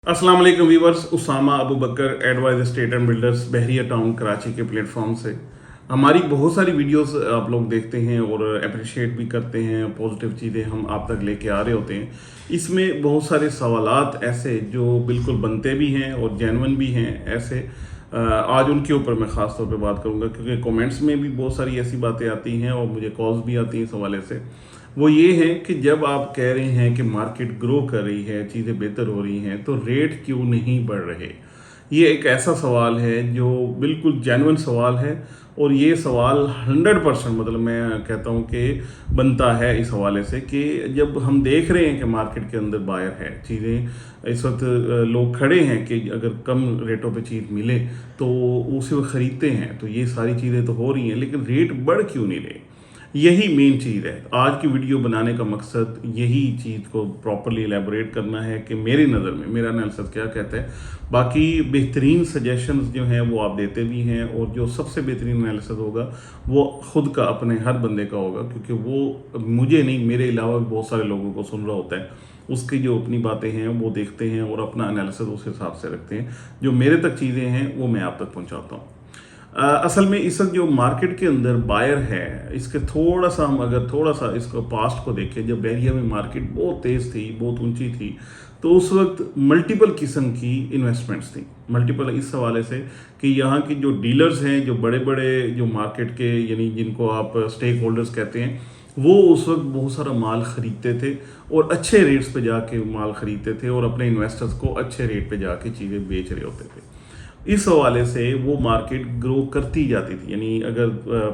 अस्सलाम वालेकुम viewers, Usama Abu Bakar advise state and builders Bahria town Karachi के प्लेटफॉर्म से हमारी बहुत सारी वीडियोस आप लोग देखते हैं और अप्रिशिएट भी करते हैं। पॉजिटिव चीज़ें हम आप तक लेके आ रहे होते हैं। इसमें बहुत सारे सवालात ऐसे जो बिल्कुल बनते भी हैं और जेन्युइन भी हैं ऐसे आज उनके ऊपर मैं ख़ास तौर पे बात करूंगा, क्योंकि कमेंट्स में भी बहुत सारी ऐसी बातें आती हैं और मुझे कॉल्स भी आती हैं इस हवाले से। वो ये है कि जब आप कह रहे हैं कि मार्केट ग्रो कर रही है, चीज़ें बेहतर हो रही हैं, तो रेट क्यों नहीं बढ़ रहे। ये एक ऐसा सवाल है जो बिल्कुल जेन्युइन सवाल है और ये सवाल 100% मतलब मैं कहता हूँ कि बनता है इस हवाले से कि जब हम देख रहे हैं कि मार्केट के अंदर बायर है, चीज़ें इस वक्त लोग खड़े हैं कि अगर कम रेटों पे चीज़ मिले तो उसे वो ख़रीदते हैं, तो ये सारी चीज़ें तो हो रही हैं, लेकिन रेट बढ़ क्यों नहीं रहे। यही मेन चीज़ है। आज की वीडियो बनाने का मकसद यही चीज़ को प्रॉपरली एलेबोरेट करना है कि मेरी नज़र में मेरा एनालिसिस क्या कहता है। बाकी बेहतरीन सजेशंस जो हैं वो आप देते भी हैं और जो सबसे बेहतरीन एनालिसिस होगा वो ख़ुद का, अपने हर बंदे का होगा, क्योंकि वो मुझे नहीं, मेरे अलावा भी बहुत सारे लोगों को सुन रहा होता है। उसकी जो अपनी बातें हैं वो देखते हैं और अपना एनालिसिस उस हिसाब से रखते हैं। जो मेरे तक चीज़ें हैं वो मैं आप तक पहुँचाता हूँ। असल में इस वक्त जो मार्केट के अंदर बायर है, इसके थोड़ा सा हम अगर थोड़ा सा इसको पास्ट को देखें, जब बहरिया में मार्केट बहुत तेज़ थी, बहुत ऊंची थी, तो उस वक्त मल्टीपल किस्म की इन्वेस्टमेंट्स थी। मल्टीपल इस हवाले से कि यहाँ की जो डीलर्स हैं, जो बड़े बड़े जो मार्केट के यानी जिनको आप स्टेक होल्डर्स कहते हैं, वो उस वक्त बहुत सारा माल ख़रीदते थे और अच्छे रेट्स पे जाके माल ख़रीदते थे और अपने इन्वेस्टर्स को अच्छे रेट पे जाके चीज़ें बेच रहे होते थे। इस हवाले से वो मार्केट ग्रो करती जाती थी। यानी अगर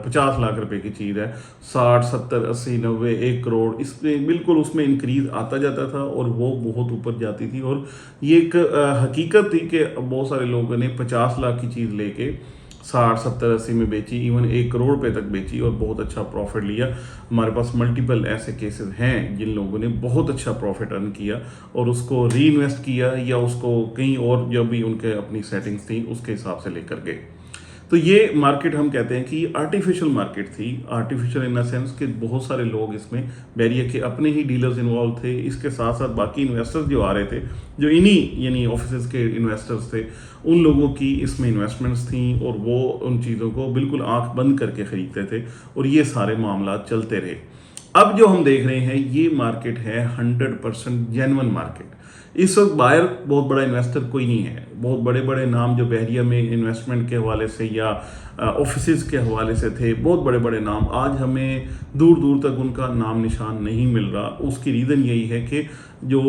50 लाख रुपए की चीज़ है, 60, 70, 80, 90, 1 करोड़, इसमें बिल्कुल उसमें इंक्रीज आता जाता था और वो बहुत ऊपर जाती थी। और ये एक हकीकत थी कि बहुत सारे लोगों ने 50 लाख की चीज़ लेके 60, 70, 80 में बेची, इवन 1 करोड़ पे तक बेची और बहुत अच्छा प्रॉफिट लिया। हमारे पास मल्टीपल ऐसे केसेस हैं जिन लोगों ने बहुत अच्छा प्रॉफिट अर्न किया और उसको री इन्वेस्ट किया या उसको कहीं और जो भी उनके अपनी सेटिंग्स थी उसके हिसाब से लेकर गए। तो ये मार्केट हम कहते हैं कि आर्टिफिशियल मार्केट थी। आर्टिफिशियल इन द सेंस कि बहुत सारे लोग इसमें बैरियर के अपने ही डीलर्स इन्वॉल्व थे। इसके साथ साथ बाकी इन्वेस्टर्स जो आ रहे थे, जो इन्हीं यानी ऑफिस के इन्वेस्टर्स थे, उन लोगों की इसमें इन्वेस्टमेंट्स थी और वो उन चीज़ों को बिल्कुल आंख बंद करके ख़रीदते थे और ये सारे मामला चलते रहे। अब जो हम देख रहे हैं ये मार्केट है 100% जेन्युइन मार्केट। इस वक्त बायर बहुत बड़ा इन्वेस्टर कोई नहीं है। बहुत बड़े बड़े नाम जो बहरिया में इन्वेस्टमेंट के हवाले से या ऑफिसेज के हवाले से थे, बहुत बड़े बड़े नाम, आज हमें दूर दूर तक उनका नाम निशान नहीं मिल रहा। उसकी रीज़न यही है कि जो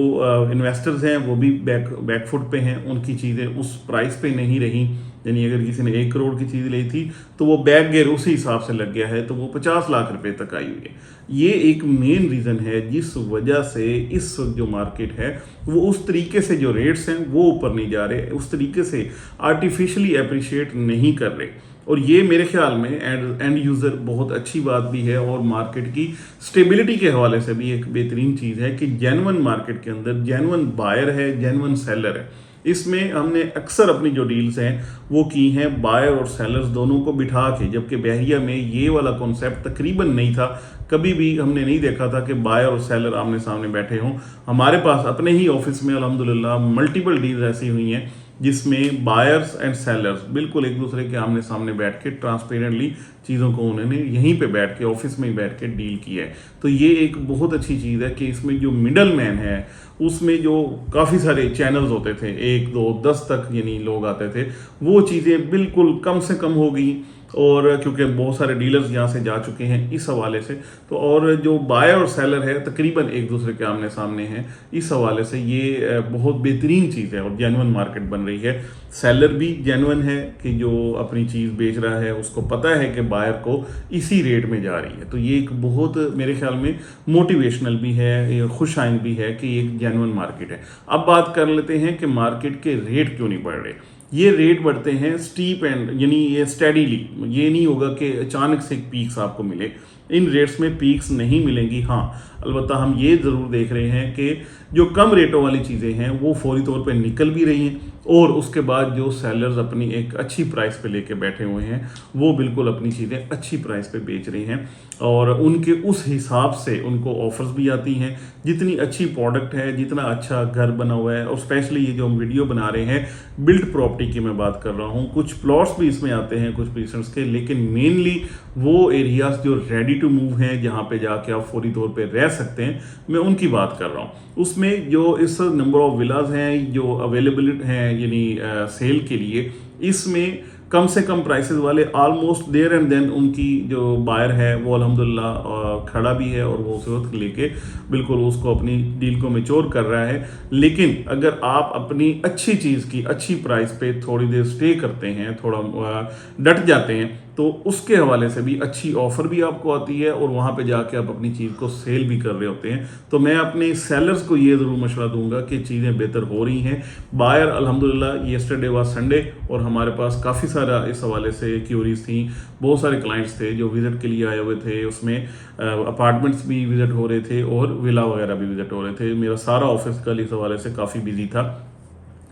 इन्वेस्टर्स हैं वो भी बैकफुट पे हैं, उनकी चीज़ें उस प्राइस पे नहीं रही। यानी अगर किसी ने 1 करोड़ की चीज़ ली थी तो वो बैक गेयर उसी हिसाब से लग गया है, तो वो 50 लाख रुपए तक आई हुई है। ये एक मेन रीज़न है जिस वजह से इस वक्त जो मार्केट है वो उस तरीके से जो रेट्स हैं वो ऊपर नहीं जा रहे, उस तरीके से आर्टिफिशियली अप्रिशिएट नहीं कर रहे। और ये मेरे ख्याल में एंड यूज़र बहुत अच्छी बात भी है और मार्केट की स्टेबिलिटी के हवाले से भी एक बेहतरीन चीज़ है कि जेन्युइन मार्केट के अंदर जेन्युइन बायर है, जेन्युइन सेलर है। इसमें हमने अक्सर अपनी जो डील्स हैं वो की हैं बायर और सेलर्स दोनों को बिठा के, जबकि बहरिया में ये वाला कॉन्सेप्ट तकरीबन नहीं था। कभी भी हमने नहीं देखा था कि बायर और सेलर आमने सामने बैठे हों। हमारे पास अपने ही ऑफिस में अल्हम्दुलिल्लाह मल्टीपल डील्स ऐसी हुई हैं जिसमें बायर्स एंड सेलर्स बिल्कुल एक दूसरे के आमने सामने बैठ के ट्रांसपेरेंटली चीज़ों को उन्होंने यहीं पे बैठ के ऑफिस में ही बैठ के डील किया है। तो ये एक बहुत अच्छी चीज़ है कि इसमें जो मिडल मैन है उसमें जो काफ़ी सारे चैनल्स होते थे, 1, 2, 10 तक यानी लोग आते थे, वो चीज़ें बिल्कुल कम से कम हो गई। और क्योंकि बहुत सारे डीलर्स यहाँ से जा चुके हैं इस हवाले से, तो और जो बायर और सेलर है तकरीबन एक दूसरे के आमने सामने हैं। इस हवाले से ये बहुत बेहतरीन चीज़ है और जेन्युइन मार्केट बन रही है। सेलर भी जेन्युइन है कि जो अपनी चीज़ बेच रहा है उसको पता है कि बायर को इसी रेट में जा रही है। तो ये एक बहुत मेरे ख्याल में मोटिवेशनल भी है, खुश आइंद भी है कि एक जेन्युइन मार्केट है। अब बात कर लेते हैं कि मार्केट के रेट क्यों नहीं बढ़ रहे। ये रेट बढ़ते हैं स्टीप एंड यानी ये स्टेडीली, ये नहीं होगा कि अचानक से पीक्स आपको मिले। इन रेट्स में पीक्स नहीं मिलेंगी। हाँ, अलबत्ता हम ये ज़रूर देख रहे हैं कि जो कम रेटों वाली चीज़ें हैं वो फौरी तौर पे निकल भी रही हैं और उसके बाद जो सेलर्स अपनी एक अच्छी प्राइस पे लेके बैठे हुए हैं वो बिल्कुल अपनी चीज़ें अच्छी प्राइस पे बेच रही हैं और उनके उस हिसाब से उनको ऑफर्स भी आती हैं। जितनी अच्छी प्रोडक्ट है, जितना अच्छा घर बना हुआ है, और स्पेशली ये जो हम वीडियो बना रहे हैं बिल्ड प्रॉपर्टी की मैं बात कर रहा हूँ, कुछ प्लॉट्स भी इसमें आते हैं कुछ प्रीसेंट्स के, लेकिन मेनली वो एरियाज जो रेडी टू मूव हैं जहाँ पे जाके आप फौरी तौर पे रह सकते हैं, मैं उनकी बात कर रहा हूँ। उसमें जो इस नंबर ऑफ विलाज हैं जो अवेलेबल हैं यानी सेल के लिए, इसमें कम से कम प्राइसेस वाले ऑलमोस्ट देयर एंड देन उनकी जो बायर है वो अल्हम्दुलिल्लाह खड़ा भी है और वो उस वक्त लेके बिल्कुल उसको अपनी डील को मैच्योर कर रहा है। लेकिन अगर आप अपनी अच्छी चीज़ की अच्छी प्राइस पे थोड़ी देर स्टे करते हैं, थोड़ा डट जाते हैं, तो उसके हवाले से भी अच्छी ऑफर भी आपको आती है और वहाँ पे जाके आप अपनी चीज़ को सेल भी कर रहे होते हैं। तो मैं अपने सेलर्स को ये ज़रूर मशवरा दूंगा कि चीज़ें बेहतर हो रही हैं। बायर अल्हम्दुलिल्लाह येस्टरडे वाज संडे और हमारे पास काफ़ी सारा इस हवाले से क्यूरीज थी। बहुत सारे क्लाइंट्स थे जो विज़िट के लिए आए हुए थे, उसमें अपार्टमेंट्स भी विज़िट हो रहे थे और विला वगैरह भी विज़िट हो रहे थे। मेरा सारा ऑफिस कल इस हवाले से काफ़ी बिजी था।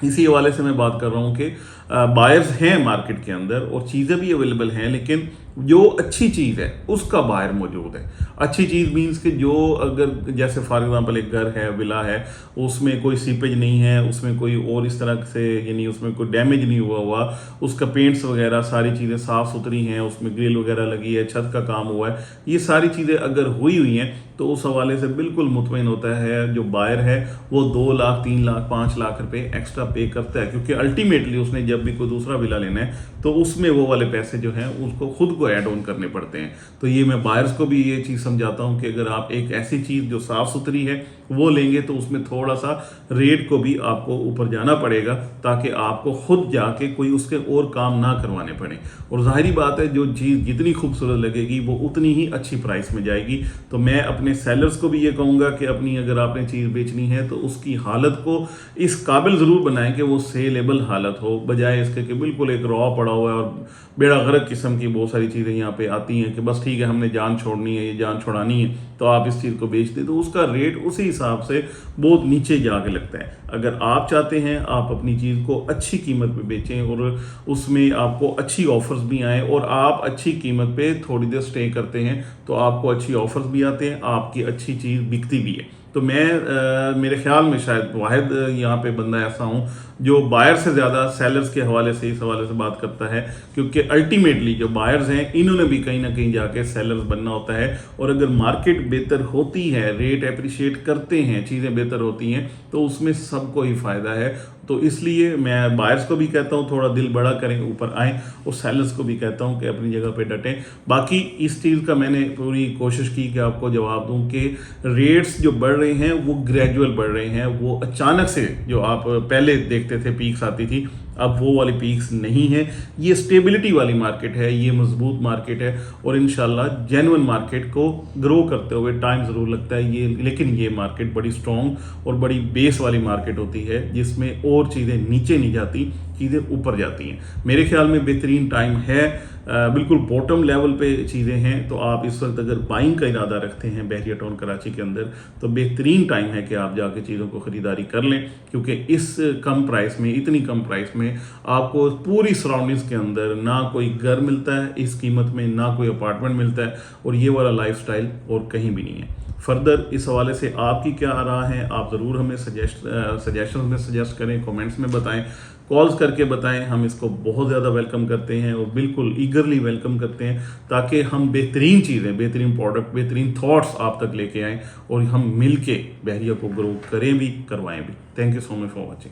इसी हवाले से मैं बात कर रहा हूँ कि बायर्स हैं मार्केट के अंदर और चीज़ें भी अवेलेबल हैं, लेकिन जो अच्छी चीज़ है उसका बायर मौजूद है। अच्छी चीज़ मीन्स कि जो अगर जैसे फॉर एग्जांपल एक घर है, विला है, उसमें कोई सीपेज नहीं है, उसमें कोई और इस तरह से यानी उसमें कोई डैमेज नहीं हुआ, उसका पेंट्स वगैरह सारी चीज़ें साफ़ सुथरी हैं, उसमें ग्रिल वगैरह लगी है, छत का काम हुआ है, ये सारी चीज़ें अगर हुई हैं तो उस हवाले से बिल्कुल मुतमईन होता है जो बायर है वो 2 लाख 3 लाख 5 लाख रुपए एक्स्ट्रा पे करता है, क्योंकि अल्टीमेटली उसने जब भी कोई दूसरा विला लेना है तो उसमें वो वाले पैसे जो हैं उसको खुद को ऐड ऑन करने पड़ते हैं। तो ये मैं बायर्स को भी ये चीज़ समझाता हूँ कि अगर आप एक ऐसी चीज़ जो साफ़ सुथरी है वो लेंगे तो उसमें थोड़ा सा रेट को भी आपको ऊपर जाना पड़ेगा ताकि आपको खुद जाके कोई उसके और काम ना करवाने पड़े। और जाहिर बात है जो चीज़ जितनी खूबसूरत लगेगी वो उतनी ही अच्छी प्राइस में जाएगी। तो मैं अपने सेलर्स को भी ये कहूँगा कि अपनी अगर आपने चीज़ बेचनी है तो उसकी हालत को इस काबिल ज़रूर बनाएं कि वो सेलेबल हालत हो, बजाय इसके कि बिल्कुल एक रॉ पड़ा हुआ है और बेड़ा गर्क किस्म की बहुत सारी चीज़ें यहाँ पे आती हैं कि बस ठीक है हमने जान छोड़नी है, ये जान छोड़ानी है तो आप इस चीज़ को बेच दें, तो उसका रेट उसी हिसाब से बहुत नीचे जाके लगता है। अगर आप चाहते हैं आप अपनी चीज़ को अच्छी कीमत पे बेचें और उसमें आपको अच्छी ऑफर्स भी आएँ और आप अच्छी कीमत पे थोड़ी देर स्टे करते हैं तो आपको अच्छी ऑफर्स भी आते हैं, आपकी अच्छी चीज़ बिकती भी है। तो मैं मेरे ख्याल में शायद वाहिद यहाँ पे बंदा ऐसा हूँ जो बायर से ज़्यादा सेलर्स के हवाले से इस हवाले से बात करता है, क्योंकि अल्टीमेटली जो बायर्स हैं इन्होंने भी कहीं ना कहीं जाके सेलर्स बनना होता है। और अगर मार्केट बेहतर होती है, रेट अप्रिशिएट करते हैं, चीज़ें बेहतर होती हैं तो उसमें सबको ही फ़ायदा है। तो इसलिए मैं बायर्स को भी कहता हूँ थोड़ा दिल बड़ा करें, ऊपर आएँ, और सेलर्स को भी कहता हूँ कि अपनी जगह पे डटें। बाकी इस चीज़ का मैंने पूरी कोशिश की कि आपको जवाब दूँ कि रेट्स जो बढ़ रहे हैं वो ग्रेजुअल बढ़ रहे हैं, वो अचानक से जो आप पहले देखते थे पीक्स आती थी, अब वो वाली पीक्स नहीं है। ये स्टेबिलिटी वाली मार्केट है, ये मजबूत मार्केट है और इंशाल्लाह जेन्युइन मार्केट को ग्रो करते हुए टाइम ज़रूर लगता है ये, लेकिन ये मार्केट बड़ी स्ट्रॉन्ग और बड़ी बेस वाली मार्केट होती है जिसमें और चीज़ें नीचे नहीं जाती, चीज़ें ऊपर जाती हैं। मेरे ख्याल में बेहतरीन टाइम है, बिल्कुल बॉटम लेवल पे चीज़ें हैं। तो आप इस वक्त अगर बाइंग का इरादा रखते हैं बहरिया टाउन कराची के अंदर तो बेहतरीन टाइम है कि आप जाके चीज़ों को ख़रीदारी कर लें, क्योंकि इस कम प्राइस में, इतनी कम प्राइस में आपको पूरी सराउंडिंग्स के अंदर ना कोई घर मिलता है इस कीमत में, ना कोई अपार्टमेंट मिलता है, और ये वाला लाइफस्टाइल और कहीं भी नहीं है। फर्दर इस हवाले से आपकी क्या राय है, आप ज़रूर हमें सजेशन में सजेस्ट करें, कमेंट्स में बताएं, कॉल्स करके बताएं। हम इसको बहुत ज़्यादा वेलकम करते हैं और बिल्कुल ईगरली वेलकम करते हैं ताकि हम बेहतरीन चीज़ें, बेहतरीन प्रोडक्ट, बेहतरीन थॉट्स आप तक लेके आएँ और हम मिल के बहरिया को ग्रो करें भी, करवाएं भी। Thank you so much for watching.